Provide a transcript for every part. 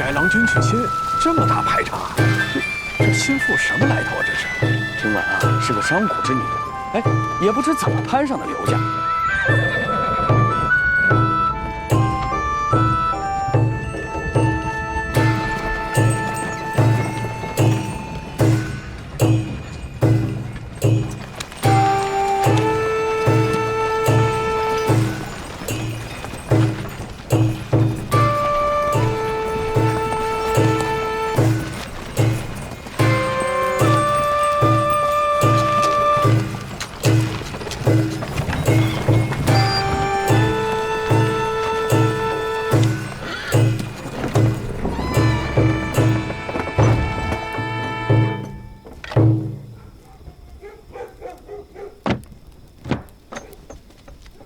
宅郎君娶亲，这么大排场啊！这心腹什么来头啊？这是，听闻啊是个商贾之女，哎，也不知怎么攀上的刘家。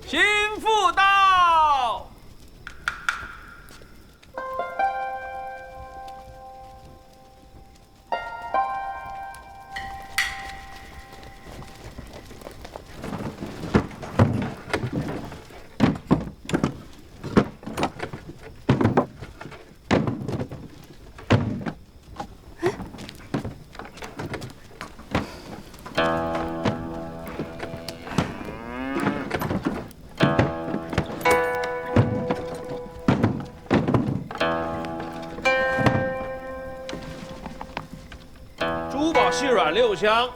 心腹到。珠宝细软6箱，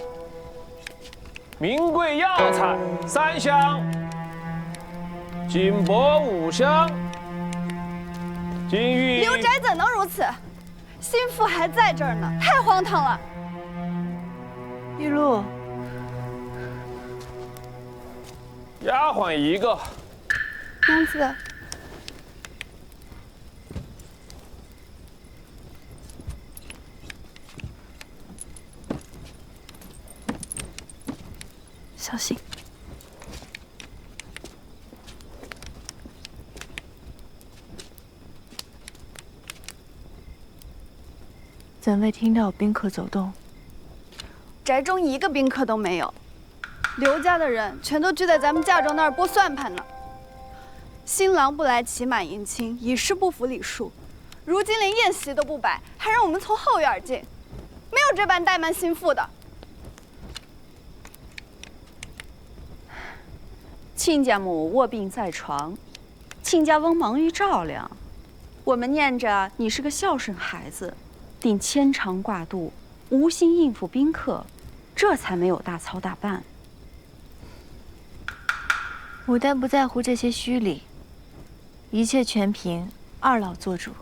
名贵药材3箱，金帛5箱，金玉。刘宅怎能如此？心腹还在这儿呢，太荒唐了。玉露，丫鬟1个。娘子，小心。怎未听到宾客走动？宅中1个宾客都没有，刘家的人全都聚在咱们嫁妆那儿拨算盘呢。新郎不来骑马迎亲，已是不符礼数。如今连宴席都不摆，还让我们从后院进，没有这般怠慢心腹的。亲家母卧病在床，亲家翁忙于照料，我们念着你是个孝顺孩子，定牵肠挂肚，无心应付宾客，这才没有大操大办。牡丹不在乎这些虚礼，一切全凭二老做主。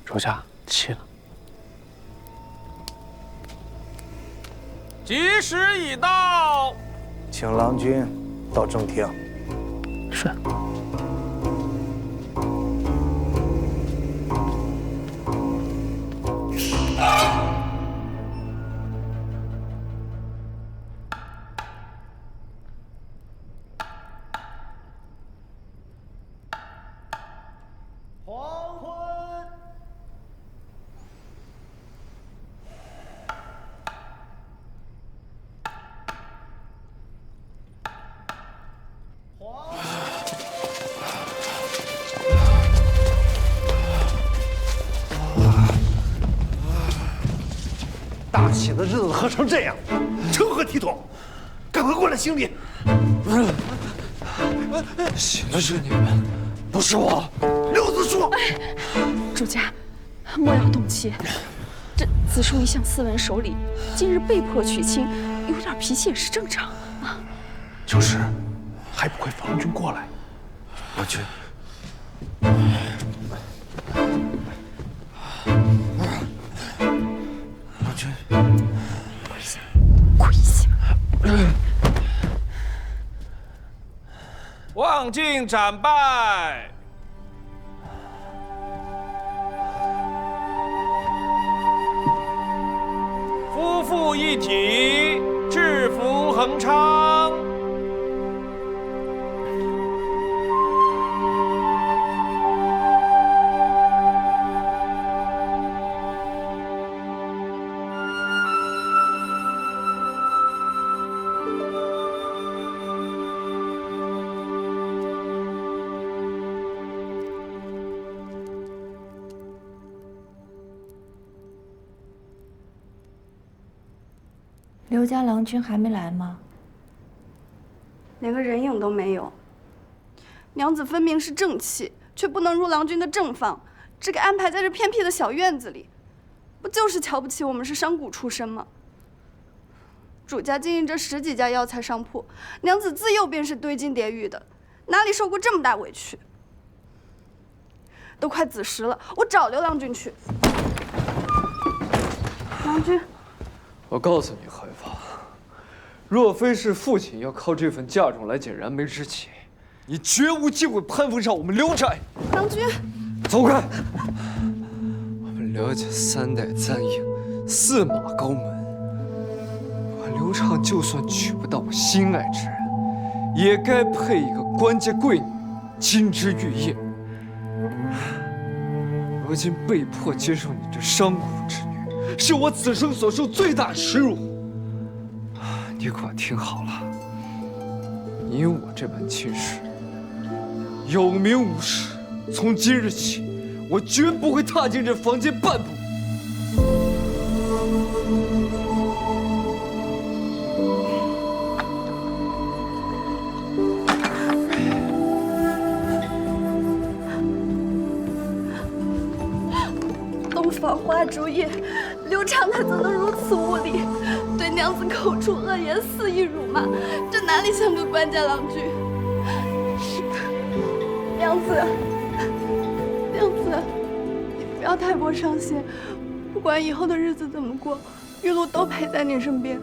属下弃了。吉时已到，请郎君到正厅。是。黄昏。大喜的日子喝成这样，成何体统？赶快过来行礼。行的是你们，不是我。刘子树，主家，莫要动气。这子树一向斯文守礼，今日被迫娶亲，有点脾气也是正常啊。就是，还不快防军过来！我去。跪下！望镜斩拜。夫妇一体，制服恒昌。刘家郎君还没来吗？连个人影都没有。娘子分明是正妻，却不能入郎君的正房，只给安排在这偏僻的小院子里，不就是瞧不起我们是商贾出身吗？主家经营着10几家药材商铺，娘子自幼便是堆金叠玉的，哪里受过这么大委屈？都快子时了，我找刘郎君去。郎君，我告诉你，怀芳，若非是父亲要靠这份嫁妆来解燃眉之急，你绝无机会攀附上我们刘宅。郎君，走开！我们刘家3代簪缨，4马高门。我刘畅就算娶不到我心爱之人，也该配一个官家贵女，金枝玉叶。如今被迫接受你这商贾之女，是我此生所受最大耻辱。你给我听好了，你我这门亲事有名无实，从今日起，我绝不会踏进这房间半步。洞房花烛夜，刘畅他怎能如此无礼，对娘子口出恶言，肆意辱骂，这哪里像个官家郎君？娘子，娘子，你不要太过伤心，不管以后的日子怎么过，玉露都陪在你身边。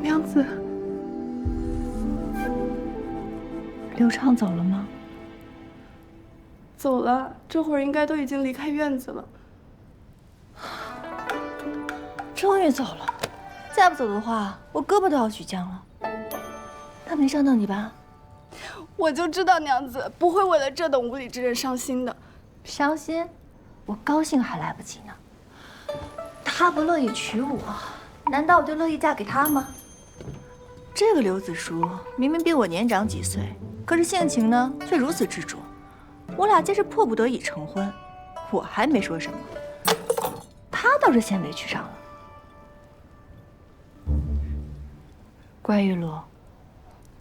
娘子，刘畅走了吗？走了，这会儿应该都已经离开院子了。终于走了，再不走的话，我胳膊都要举僵了。他没伤到你吧？我就知道娘子不会为了这等无理之人伤心的。伤心？我高兴还来不及呢。他不乐意娶我，难道我就乐意嫁给他吗？这个刘子舒明明比我年长几岁，可是性情呢却如此执着。我俩皆是迫不得已成婚，我还没说什么，他倒是先委屈上了。乖玉露，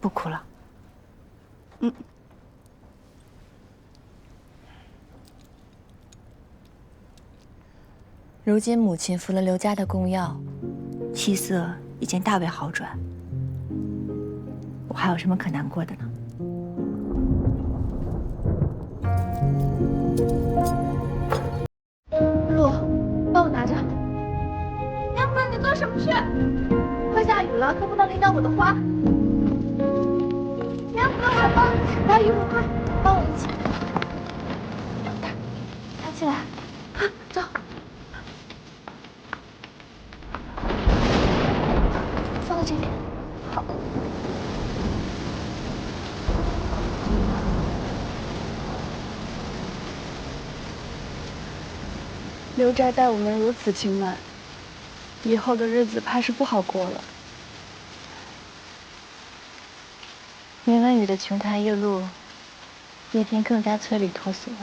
不哭了。如今母亲服了刘家的公药，气色已经大为好转，我还有什么可难过的呢？露，帮我拿着。娘子，你做什么去？快下雨了，可不能淋到我的花。娘子，我帮你。来，玉露，快帮我一起。抬起来，啊，走。放到这边。好。刘宅待我们如此轻慢，以后的日子怕是不好过了。云文宇的琼台玉露，叶天更加催里脱俗了。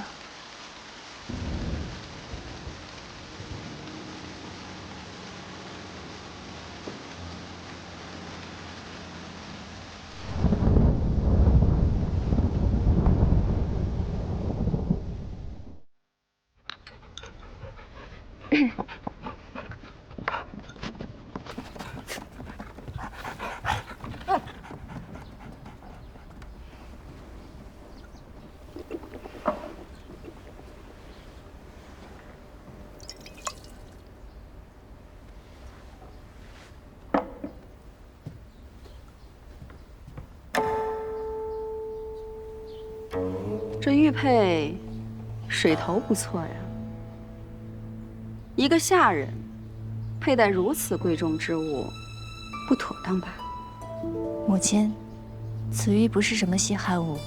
这玉佩水头不错呀，一个下人佩戴如此贵重之物，不妥当吧？母亲，此玉不是什么稀罕物，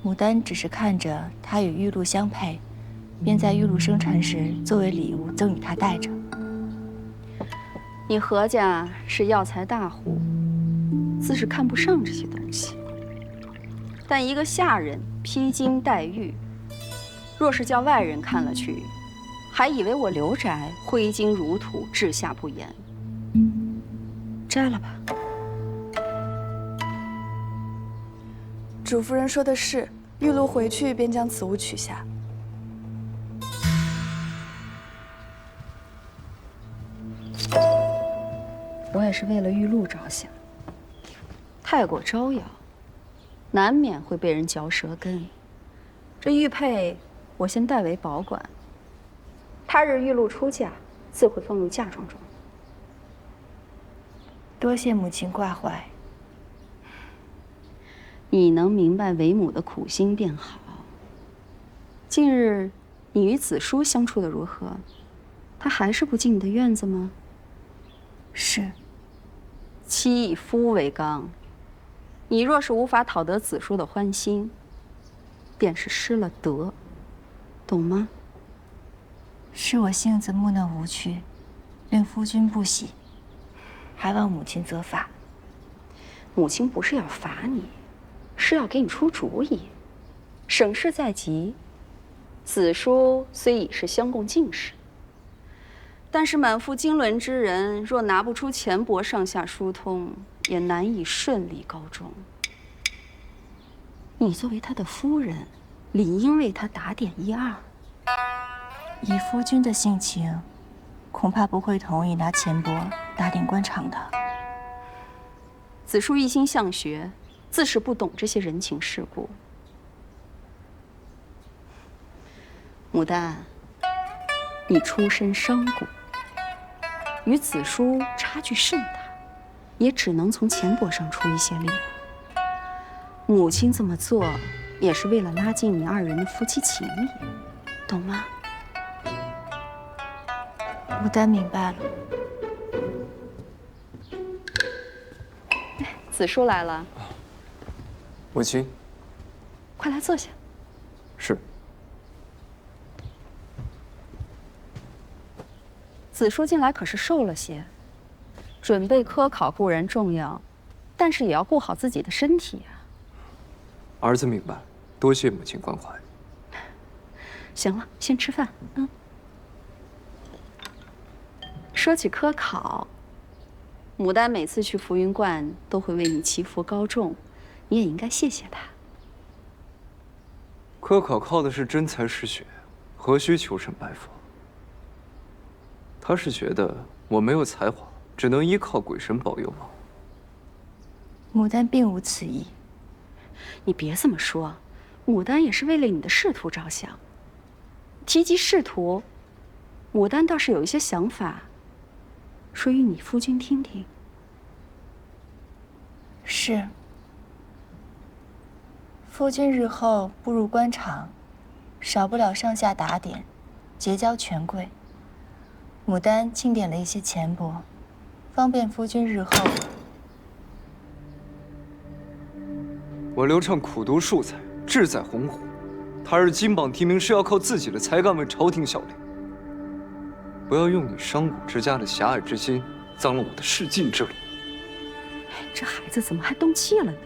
牡丹只是看着它与玉露相配，便在玉露生产时作为礼物赠与她戴着。你何家是药材大户，自是看不上这些东西。但一个下人披金戴玉，若是叫外人看了去，还以为我刘宅挥金如土，治下不严。摘了吧。主夫人说的是，玉露回去便将此物取下。我也是为了玉露着想。太过招摇，难免会被人嚼舌根。这玉佩，我先代为保管。他日玉露出嫁，自会放入嫁妆中。多谢母亲挂怀。你能明白为母的苦心便好。近日你与子舒相处的如何？他还是不进你的院子吗？是。妻以夫为纲，你若是无法讨得子舒的欢心，便是失了德，懂吗？是我性子木讷无趣，令夫君不喜，还望母亲责罚。母亲不是要罚你，是要给你出主意。省事在即，子舒虽已是相共进士，但是满腹经纶之人，若拿不出钱帛上下疏通，也难以顺利高中。你作为他的夫人，理应为他打点一二。以夫君的性情，恐怕不会同意拿钱帛打点官场的。子舒一心向学，自是不懂这些人情世故。牡丹，你出身商贾，与子舒差距甚大，也只能从钱帛上出一些力。母亲这么做，也是为了拉近你二人的夫妻情谊，懂吗？牡丹明白了。子舒来了，母亲。快来坐下。是。子舒近来可是瘦了些，准备科考固然重要，但是也要顾好自己的身体呀。儿子明白，多谢母亲关怀。行了，先吃饭。说起科考，牡丹每次去浮云观都会为你祈福高中，你也应该谢谢她。科考靠的是真才实学，何须求神拜佛？他是觉得我没有才华，只能依靠鬼神保佑吗？牡丹并无此意。你别这么说，牡丹也是为了你的仕途着想。提及仕途，牡丹倒是有一些想法，说与你夫君听听。是。夫君日后步入官场，少不了上下打点，结交权贵。牡丹清点了一些钱帛，方便夫君日后。我刘畅苦读数才，志在鸿鹄，他日金榜题名是要靠自己的才干为朝廷效力。不要用你商贾之家的狭隘之心，脏了我的仕进之路。这孩子怎么还动气了呢？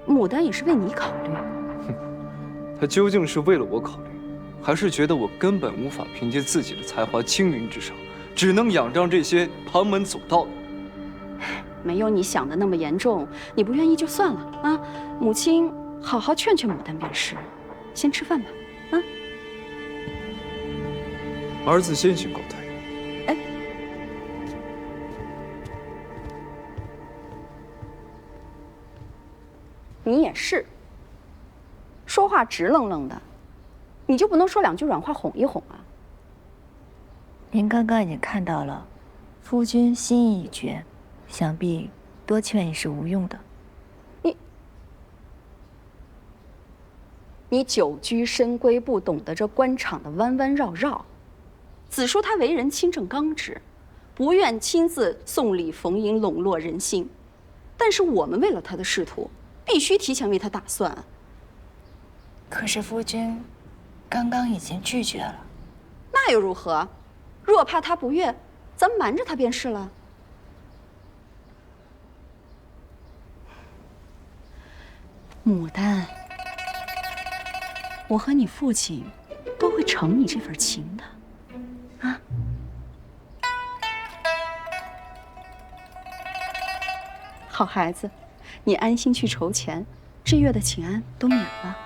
牡丹也是为你考虑。他究竟是为了我考虑，还是觉得我根本无法凭借自己的才华青云直上，只能仰仗这些旁门左道的？没有你想的那么严重，你不愿意就算了啊。母亲好好劝劝牡丹便是。先吃饭吧，啊。儿子先行告退。哎，你也是，说话直愣愣的，你就不能说两句软话哄一哄啊？您刚刚已经看到了，夫君心意已决，想必多劝也是无用的。你久居深闺，不懂得这官场的弯弯绕绕。子舒他为人清正刚直，不愿亲自送礼逢迎，笼络人心。但是我们为了他的仕途，必须提前为他打算。可是夫君刚刚已经拒绝了。那又如何？若怕他不悦，咱们瞒着他便是了。牡丹，我和你父亲都会承你这份情的。好孩子，你安心去筹钱，这月的请安都免了。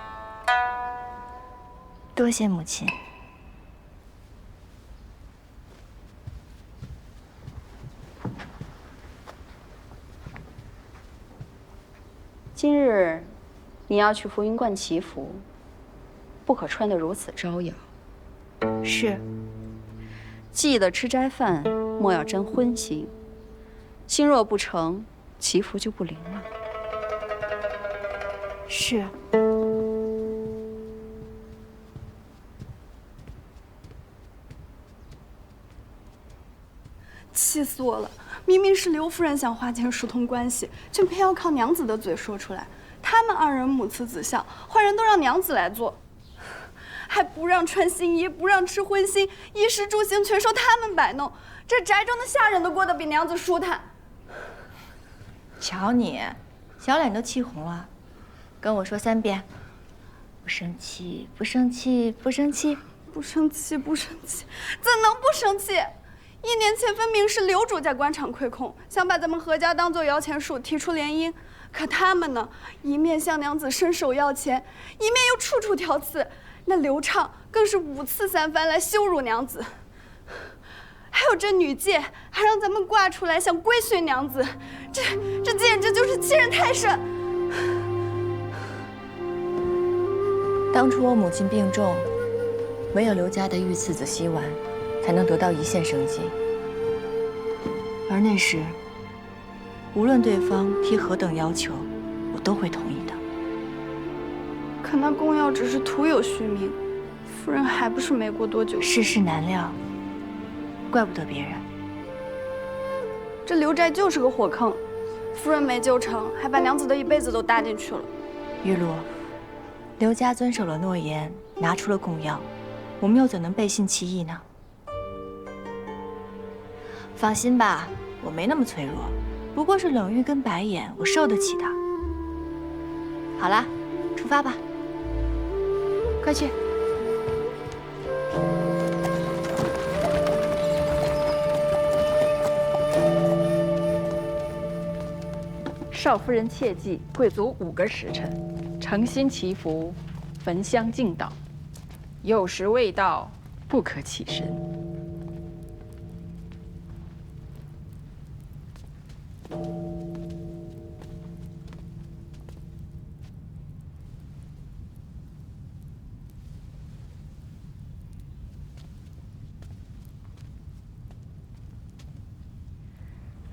多谢母亲。今日你要去浮云观祈福，不可穿得如此招摇。是。记得吃斋饭，莫要沾荤腥。心若不诚，祈福就不灵了。是。气死我了！明明是刘夫人想花钱疏通关系，却偏要靠娘子的嘴说出来。他们二人母慈子孝，坏人都让娘子来做，还不让穿新衣，不让吃荤腥，衣食住行全受他们摆弄。这宅中的下人都过得比娘子舒坦。瞧你，小脸都气红了，跟我说3遍：不生气，不生气，不生气，不生气，不生气，怎能不生气？1年前分明是刘主家官场亏空，想把咱们何家当做摇钱树，提出联姻。可他们呢，一面向娘子伸手要钱，一面又处处挑刺。那刘畅更是5次3番来羞辱娘子。还有这女戒，还让咱们挂出来，想规训娘子，这简直就是欺人太甚。当初我母亲病重，唯有刘家的御赐子洗碗，才能得到一线生机。而那时，无论对方提何等要求，我都会同意的。可那公药只是徒有虚名，夫人还不是没过多久。世事难料，怪不得别人。这刘斋就是个火坑，夫人没救成，还把娘子的一辈子都搭进去了。玉露，刘家遵守了诺言，拿出了供药，我们又怎能背信弃义呢？放心吧，我没那么脆弱，不过是冷遇跟白眼，我受得起的。好了，出发吧，快去。少夫人切记，贵族5个时辰，诚心祈福，焚香敬祷，有时未到，不可起身。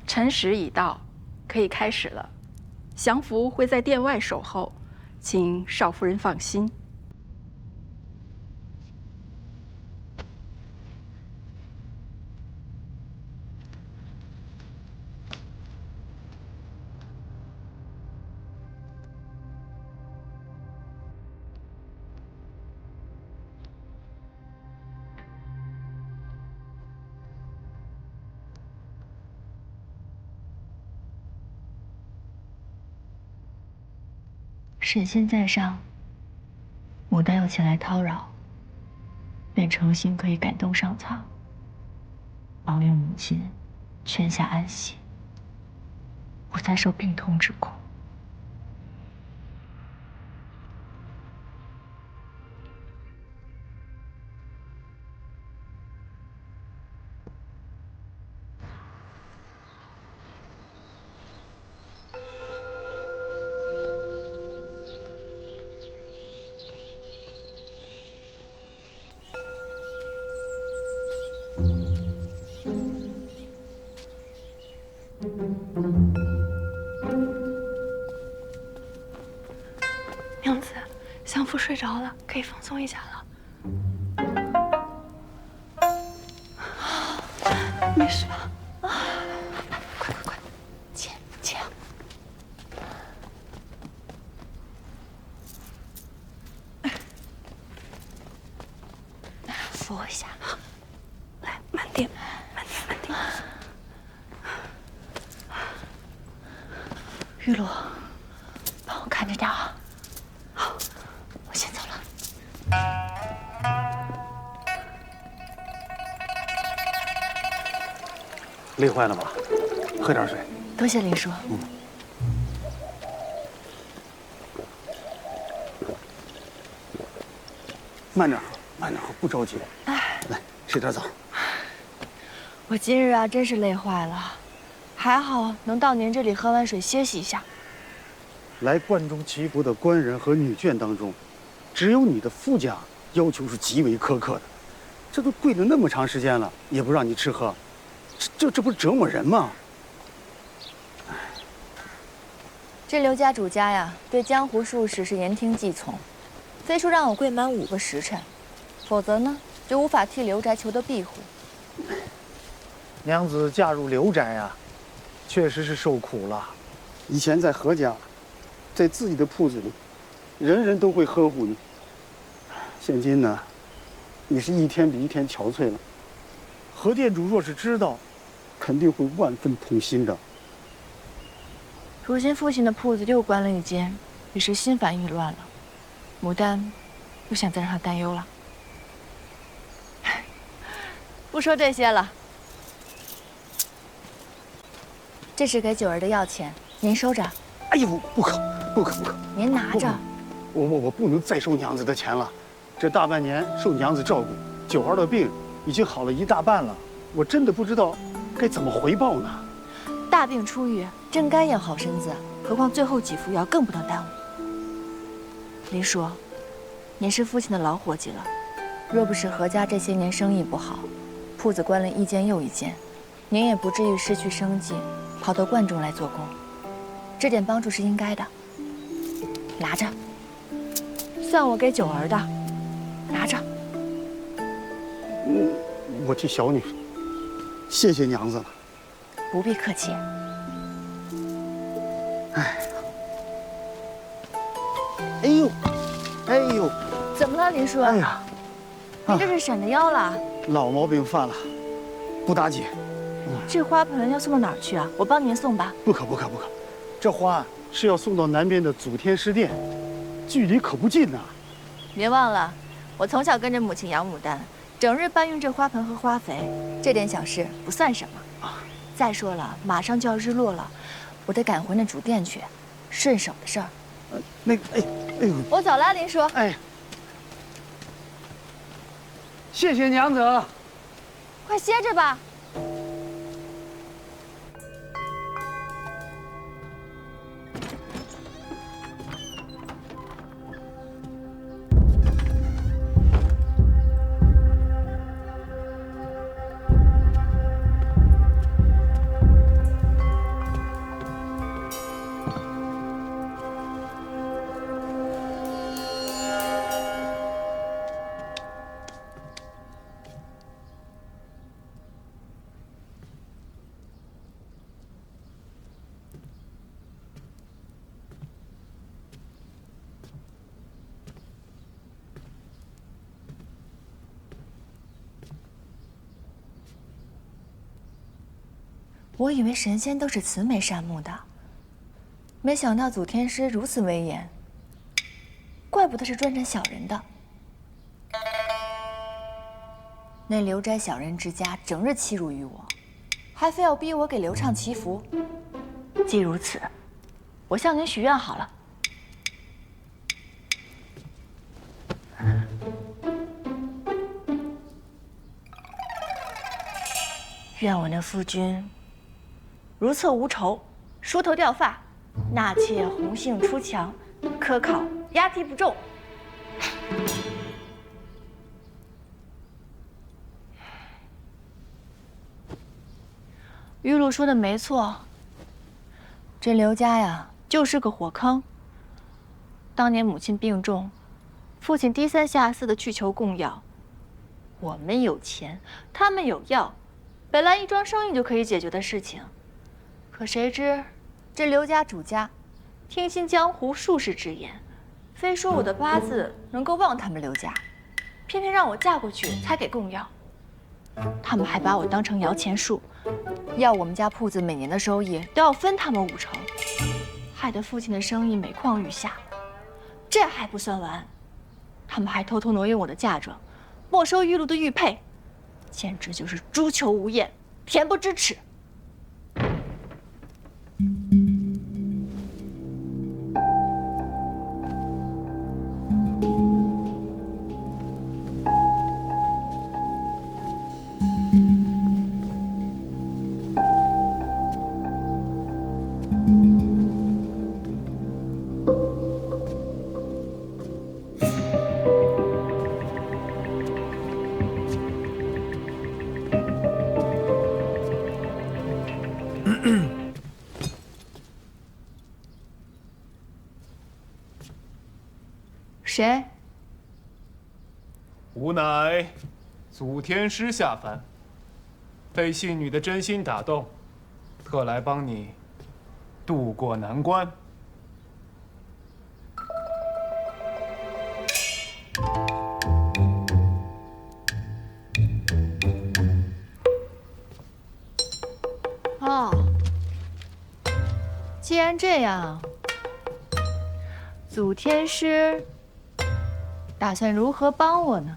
辰时已到，可以开始了。降服会在殿外守候，请少夫人放心。神仙在上，牡丹又前来叨扰，便诚心可以感动上苍，保佑母亲泉下安息，不再受病痛之苦。娘子，相夫睡着了，可以放松一下了。没事吧？快快快，钱钱。扶我一下，来，慢点，慢点，慢点。玉露，帮我看着点啊。好，我先走了。累坏了吧？喝点水。多谢林叔。慢点喝，慢点喝，不着急。来，吃点枣。我今日啊，真是累坏了，还好能到您这里喝完水歇息一下。来观中祈福的官人和女眷当中，只有你的夫家要求是极为苛刻的。这都跪了那么长时间了，也不让你吃喝，这不是折磨人吗？这刘家主家呀，对江湖术士是言听计从，非说让我跪满5个时辰，否则呢，就无法替刘宅求得庇护。娘子嫁入刘宅啊，确实是受苦了。以前在何家，在自己的铺子里，人人都会呵护你。现今呢，你是一天比一天憔悴了。何店主若是知道，肯定会万分痛心的。如今父亲的铺子又关了一间，也是心烦意乱了。牡丹不想再让他担忧了。不说这些了，这是给九儿的药钱，您收着。哎呦，不可！您拿着。我不能再收娘子的钱了。这大半年受娘子照顾，九儿的病已经好了1大半了，我真的不知道该怎么回报呢。大病初愈，真该养好身子，何况最后几副药更不能耽误。林叔，您是父亲的老伙计了，若不是何家这些年生意不好，铺子关了一间又一间，您也不至于失去生计，跑到观中来做工。这点帮助是应该的。拿着，算我给九儿的，拿着。我替小女谢谢娘子了。不必客气。哎呦，怎么了，林叔？哎呀，您这是闪着腰了？老毛病犯了，不打紧。这花盆要送到哪儿去啊？我帮您送吧。不可，这花是要送到南边的祖天师殿，距离可不近呐。别忘了，我从小跟着母亲养牡丹，整日搬运这花盆和花肥，这点小事不算什么。再说了，马上就要日落了，我得赶回那主殿去，顺手的事儿。哎呦，我走了，林叔。哎，谢谢娘子。快歇着吧。我以为神仙都是慈眉善目的，没想到祖天师如此威严，怪不得是专斩小人的。那刘斋小人之家整日欺辱于我，还非要逼我给刘畅祈福。既如此，我向您许愿好了。愿我那夫君如厕无愁，梳头掉发，纳妾红杏出墙，科考押题不中。玉露说的没错，这刘家呀就是个火坑。当年母亲病重，父亲低三下四的去求供药，我们有钱，他们有药，本来一桩生意就可以解决的事情。可谁知，这刘家主家听信江湖术士之言，非说我的八字能够旺他们刘家，偏偏让我嫁过去才给供药。他们还把我当成摇钱树，要我们家铺子每年的收益都要分他们50%，害得父亲的生意每况愈下。这还不算完，他们还偷偷挪用我的嫁妆，没收玉露的玉佩，简直就是诛求无厌，恬不知耻。谁？吾乃祖天师下凡，被信女的真心打动，特来帮你渡过难关。哦，既然这样，祖天师打算如何帮我呢？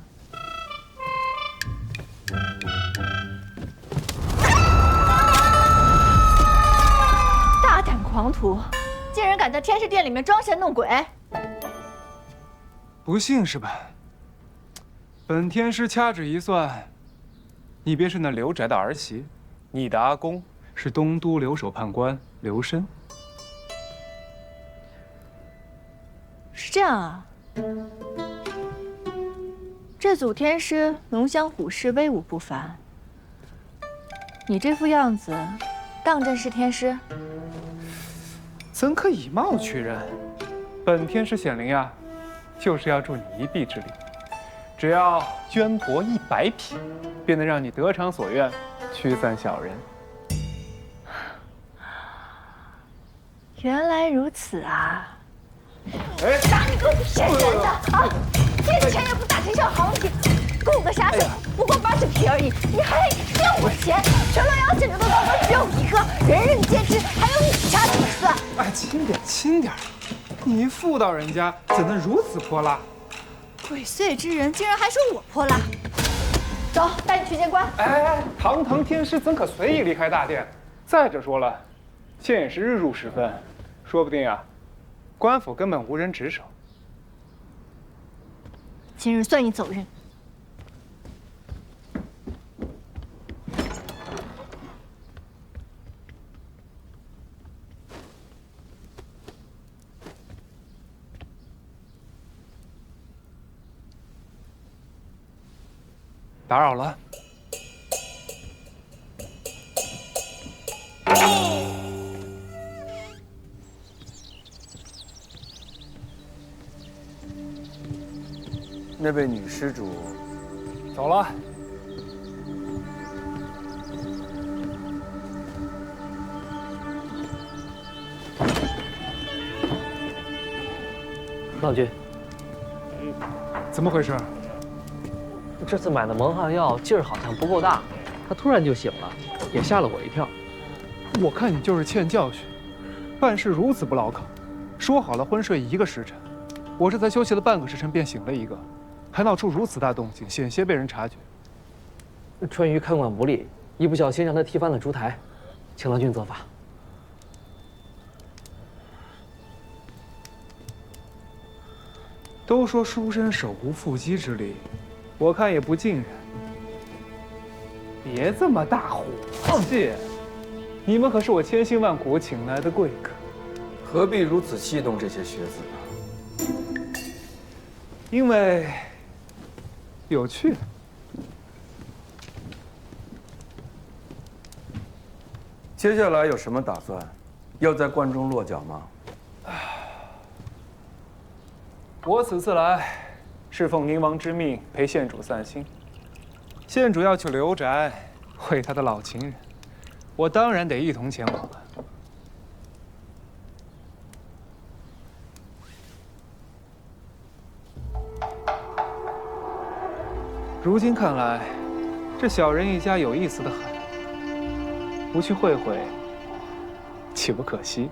大胆狂徒，竟然敢在天师殿里面装神弄鬼！不信是吧？本天师掐指一算，你便是那刘宅的儿媳，你的阿公是东都留守判官刘申。是这样啊。这祖天师龙翔虎视，威武不凡。你这副样子，当真是天师？怎可以貌取人？本天师显灵呀，就是要助你一臂之力。只要绢帛100匹，便能让你得偿所愿，驱散小人。原来如此啊！哎，打你个骗人的啊！这钱也不打成上行情，雇个杀手不过80匹而已，你还要我钱？全洛阳县城的高官只有一个，人人皆知，还用你掐怎么算？哎，轻点，轻点！你妇道人家怎能如此泼辣？鬼祟之人竟然还说我泼辣！走，带你去见官。哎，堂堂天师怎可随意离开大殿？再者说了，现也是日入时分，说不定啊，官府根本无人值守。今日算你走运。打扰了。那位女施主走了。老君，怎么回事？这次买的蒙汗药劲儿好像不够大，他突然就醒了，也吓了我一跳。我看你就是欠教训，办事如此不牢靠。说好了昏睡1个时辰，我这才休息了半个时辰便醒了一个，还闹出如此大动静，险些被人察觉。川渝看管无力，一不小心让他踢翻了烛台，请老君责罚。都说书生手无缚鸡之力，我看也不尽然。别这么大火气，你们可是我千辛万苦请来的贵客，何必如此戏弄这些学子呢？因为有趣。接下来有什么打算？要在关中落脚吗？我此次来，是奉宁王之命陪县主散心。县主要去刘宅会他的老情人，我当然得一同前往了。如今看来，这小人一家有意思的很，不去会会，岂不可惜？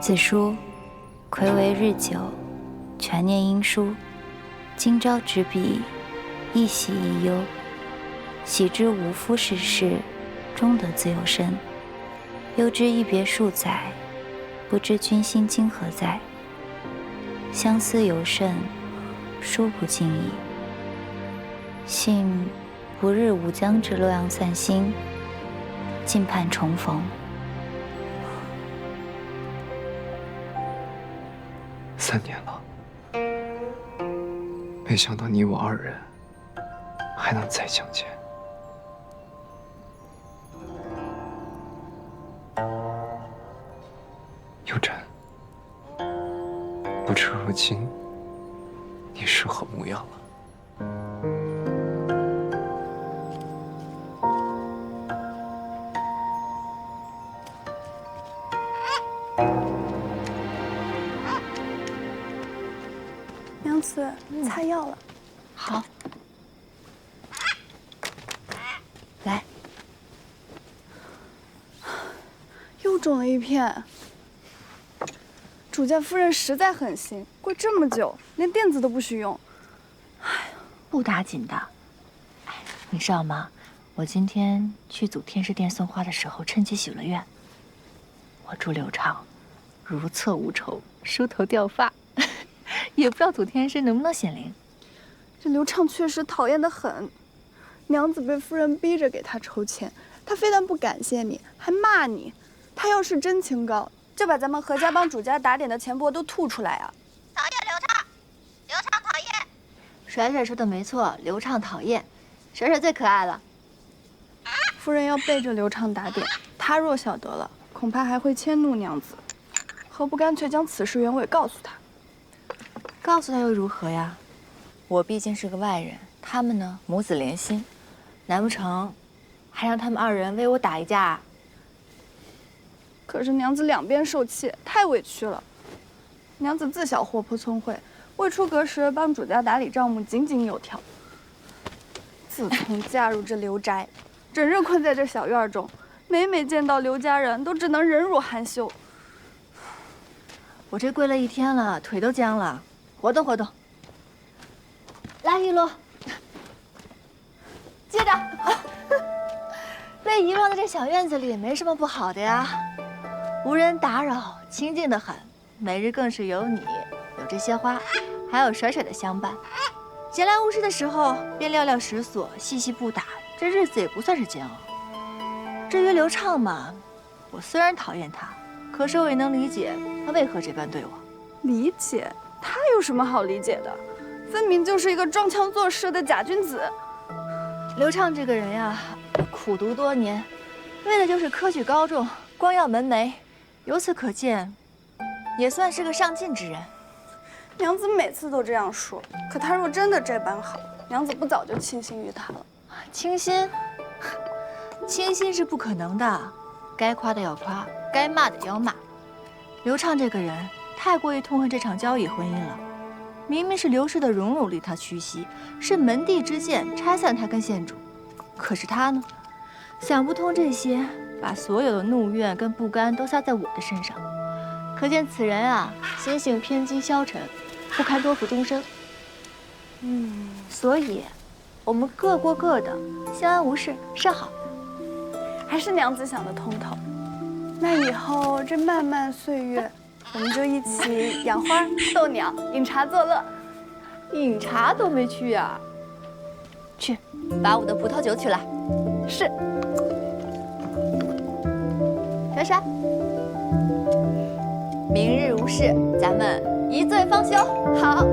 子书，睽违日久，全念英书。今朝执笔，一喜一忧。喜知无夫世事，终得自由身。又知一别数载，不知君心今何在。相思尤甚，殊不尽矣。幸不日吾将至洛阳散心，尽盼重逢。3年了，没想到你我2人还能再相见。有真，不知如今你是何模样了？娘子，擦药了。好，来，又肿了一片。主家夫人实在狠心，跪这么久，连垫子都不许用。不打紧的。哎，你知道吗？我今天去祖天师殿送花的时候，趁机许了愿。我祝刘畅如厕无愁，梳头掉发。也不知道祖天师能不能显灵。这刘畅确实讨厌得很，娘子被夫人逼着给他筹钱，他非但不感谢你，还骂你。他要是真清高，就把咱们何家帮主家打点的钱帛都吐出来啊！讨厌刘畅，刘畅讨厌。甩甩说的没错，刘畅讨厌，甩甩最可爱了。夫人要背着刘畅打点，他若晓得了，恐怕还会迁怒娘子。何不干脆将此事原委告诉他？告诉他又如何呀？我毕竟是个外人，他们呢母子连心，难不成还让他们2人为我打一架？可是娘子两边受气，太委屈了。娘子自小活泼聪慧，未出阁时帮主家打理账目井井有条。自从嫁入这刘宅，整日困在这小院中，每每见到刘家人，都只能忍辱含羞。我这跪了1天了，腿都僵了，活动活动。来一摞，接着。被遗忘在这小院子里没什么不好的呀，无人打扰，清静得很。每日更是有你，有这些花，还有甩甩的相伴。闲来无事的时候，便撂撂石锁，细细不打，这日子也不算是煎熬。至于刘畅嘛，我虽然讨厌他，可是我也能理解他为何这般对我。理解？他有什么好理解的？分明就是一个装腔作势的假君子。刘畅这个人呀，苦读多年，为的就是科举高中，光耀门楣。由此可见，也算是个上进之人。娘子每次都这样说，可他若真的这般好，娘子不早就倾心于他了。倾心？倾心是不可能的，该夸的要夸，该骂的要骂。刘畅这个人太过于痛恨这场交易婚姻了。明明是刘氏的荣辱令他屈膝，是门第之见拆散他跟县主，可是他呢，想不通这些，把所有的怒怨跟不甘都撒在我的身上。可见此人啊，心性偏激消沉，不堪多负终生。所以，我们各过各的，相安无事，甚好。还是娘子想得通透。那以后这漫漫岁月，我们就一起养花、逗鸟、饮茶作乐。饮茶都没去啊？去，把我的葡萄酒取来。是。珊珊，明日无事，咱们一醉方休。好。